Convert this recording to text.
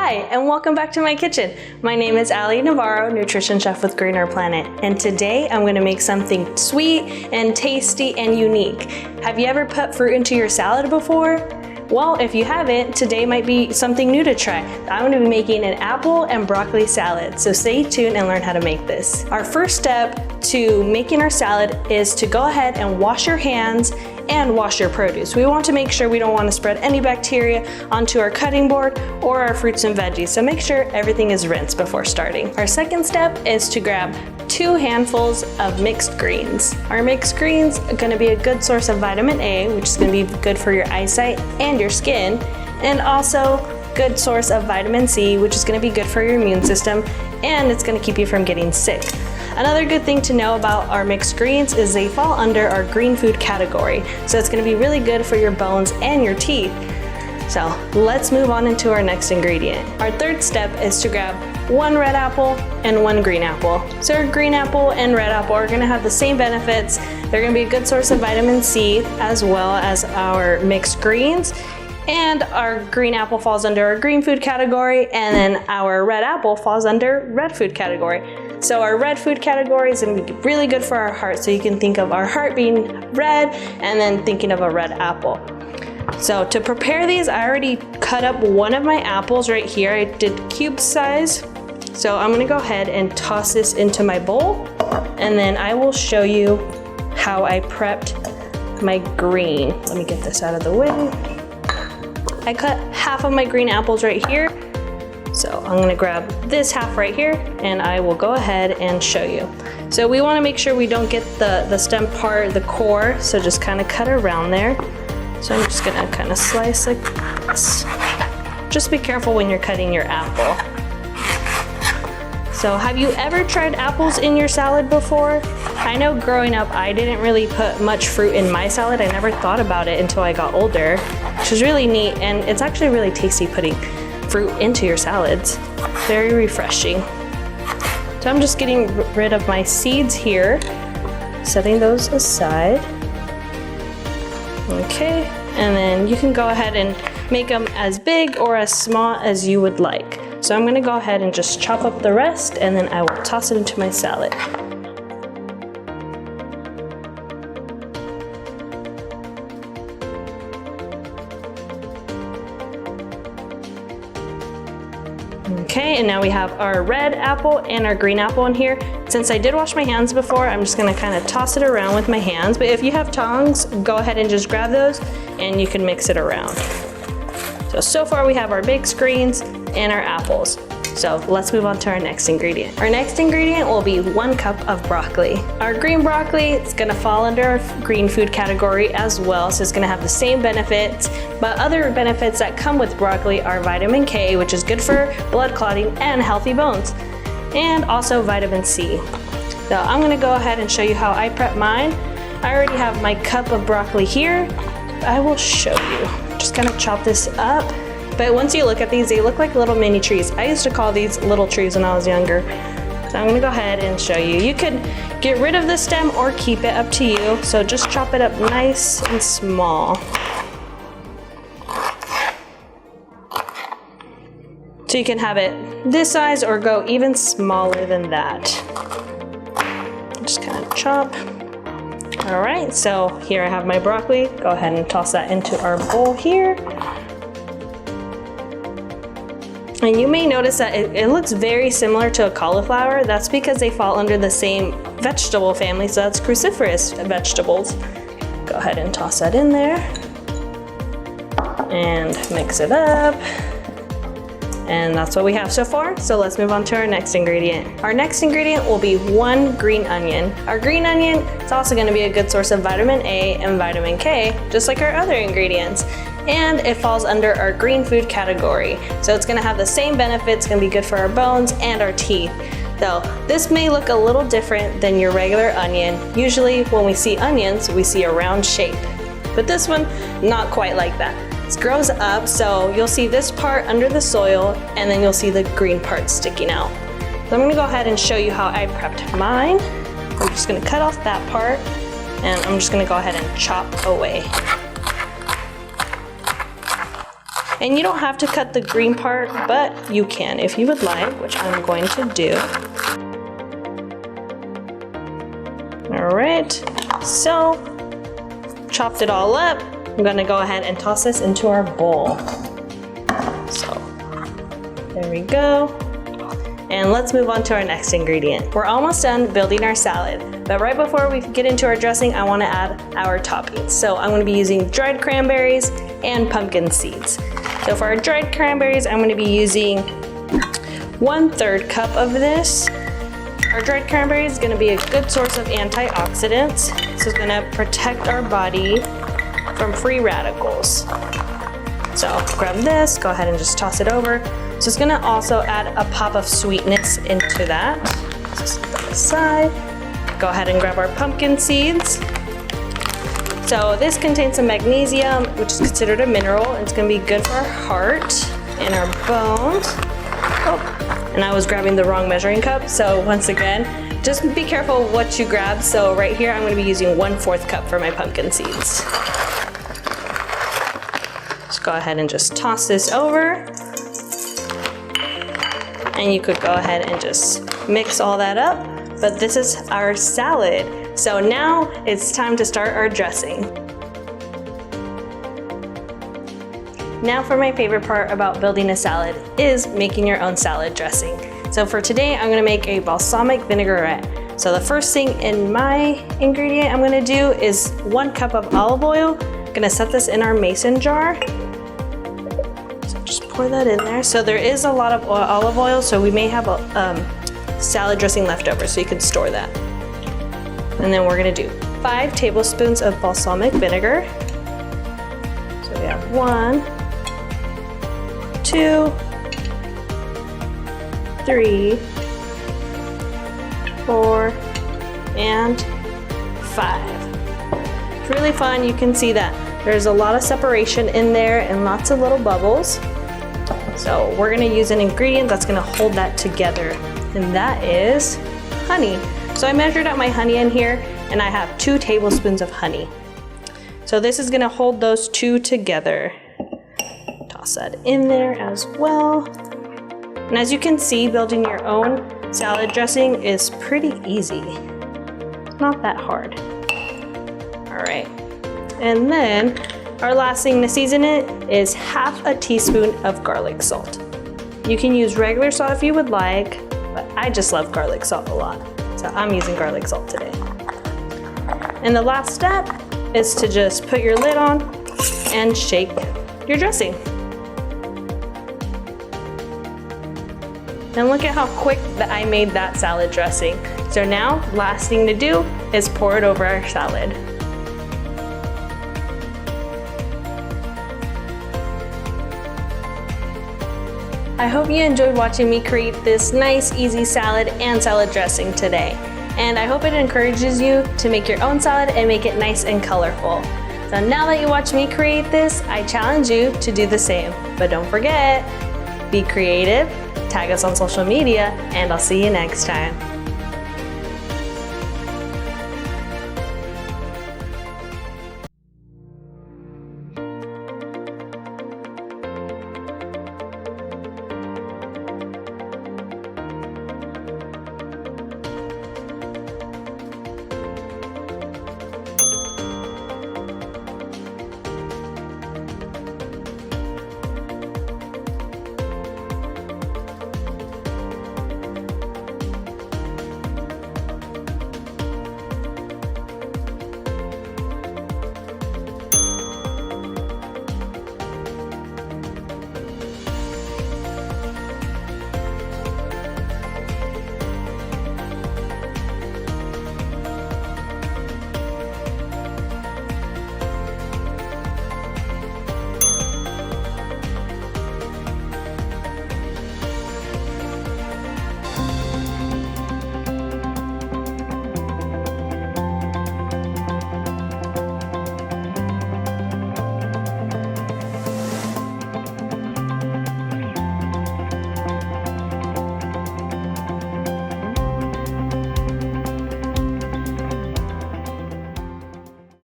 Hi, and welcome back to my kitchen. My name is Ali Navarro, nutrition chef with Greener Planet, and today I'm going to make something sweet and tasty and unique. Have you ever put fruit into your salad before? Well, if you haven't, today might be something new to try. I'm going to be making an apple and broccoli salad, so stay tuned and learn how to make this. Our first step to making our salad is to go ahead and wash your hands and wash your produce. We want to make sure we don't want to spread any bacteria onto our cutting board or our fruits and veggies, so make sure everything is rinsed before starting. Our second step is to grab 2 handfuls of mixed greens. Our mixed greens are going to be a good source of vitamin A, which is going to be good for your eyesight and your skin, and also good source of vitamin C, which is going to be good for your immune system, and it's going to keep you from getting sick. Another good thing to know about our mixed greens is they fall under our green food category, so it's going to be really good for your bones and your teeth. So let's move on into our next ingredient. Our third step is to grab 1 red apple and 1 green apple. So our green apple and red apple are going to have the same benefits. They're going to be a good source of vitamin C as well as our mixed greens. And our green apple falls under our green food category, and then our red apple falls under red food category. So our red food category is going to be really good for our heart, so you can think of our heart being red and then thinking of a red apple. So to prepare these, I already cut up one of my apples right here. I did cube size. So I'm going to go ahead and toss this into my bowl, and then I will show you how I prepped my green. Let me get this out of the way. I cut half of my green apples right here. So I'm gonna grab this half right here, and I will go ahead and show you. So we wanna make sure we don't get the stem part, the core, so just kinda cut around there. So I'm just gonna kinda slice like this. Just be careful when you're cutting your apple. So have you ever tried apples in your salad before? I know growing up, I didn't really put much fruit in my salad. I never thought about it until I got older, which is really neat, and it's actually really tasty putting fruit into your salads. Very refreshing. So I'm just getting rid of my seeds here, setting those aside. Okay, and then you can go ahead and make them as big or as small as you would like. So I'm gonna go ahead and just chop up the rest, and then I will toss it into my salad. Okay, and now we have our red apple and our green apple in here. Since I did wash my hands before, I'm just gonna kind of toss it around with my hands, but if you have tongs, go ahead and just grab those and you can mix it around. So far we have our mixed greens and our apples. So let's move on to our next ingredient. Our next ingredient will be 1 cup of broccoli. Our green broccoli is gonna fall under our green food category as well, so it's gonna have the same benefits, but other benefits that come with broccoli are vitamin K, which is good for blood clotting and healthy bones, and also vitamin C. So I'm gonna go ahead and show you how I prep mine. I already have my cup of broccoli here. I will show you. Just gonna chop this up. But once you look at these, they look like little mini trees. I used to call these little trees when I was younger. So I'm gonna go ahead and show you. You could get rid of the stem or keep it, up to you. So just chop it up nice and small. So you can have it this size or go even smaller than that. Just kind of chop. All right, so here I have my broccoli. Go ahead and toss that into our bowl here. And you may notice that it looks very similar to a cauliflower. That's because they fall under the same vegetable family, so that's cruciferous vegetables. Go ahead and toss that in there and mix it up. And that's what we have so far. So let's move on to our next ingredient. Our next ingredient will be 1 green onion. Our green onion is also gonna be a good source of vitamin A and vitamin K, just like our other ingredients. And it falls under our green food category. So it's gonna have the same benefits, gonna be good for our bones and our teeth. Though this may look a little different than your regular onion. Usually when we see onions, we see a round shape. But this one, not quite like that. It grows up, so you'll see this part under the soil, and then you'll see the green part sticking out. So I'm gonna go ahead and show you how I prepped mine. I'm just gonna cut off that part, and I'm just gonna go ahead and chop away. And you don't have to cut the green part, but you can if you would like, which I'm going to do. All right, so chopped it all up. I'm gonna go ahead and toss this into our bowl. So there we go. And let's move on to our next ingredient. We're almost done building our salad, but right before we get into our dressing, I wanna add our toppings. So I'm gonna be using dried cranberries and pumpkin seeds. So for our dried cranberries, I'm gonna be using 1/3 cup of this. Our dried cranberry is gonna be a good source of antioxidants. So it's gonna protect our body from free radicals. So grab this, go ahead and just toss it over. So it's gonna also add a pop of sweetness into that. So set that aside. Go ahead and grab our pumpkin seeds. So this contains some magnesium, which is considered a mineral, and it's gonna be good for our heart and our bones. Oh, and I was grabbing the wrong measuring cup, so once again, just be careful what you grab. So right here, I'm gonna be using 1/4 cup for my pumpkin seeds. Just go ahead and just toss this over. And you could go ahead and just mix all that up. But this is our salad. So now it's time to start our dressing. Now for my favorite part about building a salad is making your own salad dressing. So for today, I'm gonna make a balsamic vinaigrette. So the first thing in my ingredient I'm gonna do is 1 cup of olive oil. I'm gonna set this in our mason jar. So just pour that in there. So there is a lot of olive oil, so we may have a salad dressing left over, so you can store that. And then we're gonna do 5 tablespoons of balsamic vinegar. So we have 1, 2, 3, 4, and 5. It's really fun. You can see that there's a lot of separation in there and lots of little bubbles. So we're gonna use an ingredient that's gonna hold that together, and that is honey. So I measured out my honey in here, and I have 2 tablespoons of honey. So this is gonna hold those 2 together. Toss that in there as well. And as you can see, building your own salad dressing is pretty easy. Not that hard. All right. And then our last thing to season it is 1/2 teaspoon of garlic salt. You can use regular salt if you would like, but I just love garlic salt a lot. So I'm using garlic salt today. And the last step is to just put your lid on and shake your dressing. And look at how quick that I made that salad dressing. So now, last thing to do is pour it over our salad. I hope you enjoyed watching me create this nice, easy salad and salad dressing today. And I hope it encourages you to make your own salad and make it nice and colorful. So now that you watch me create this, I challenge you to do the same. But don't forget, be creative, tag us on social media, and I'll see you next time.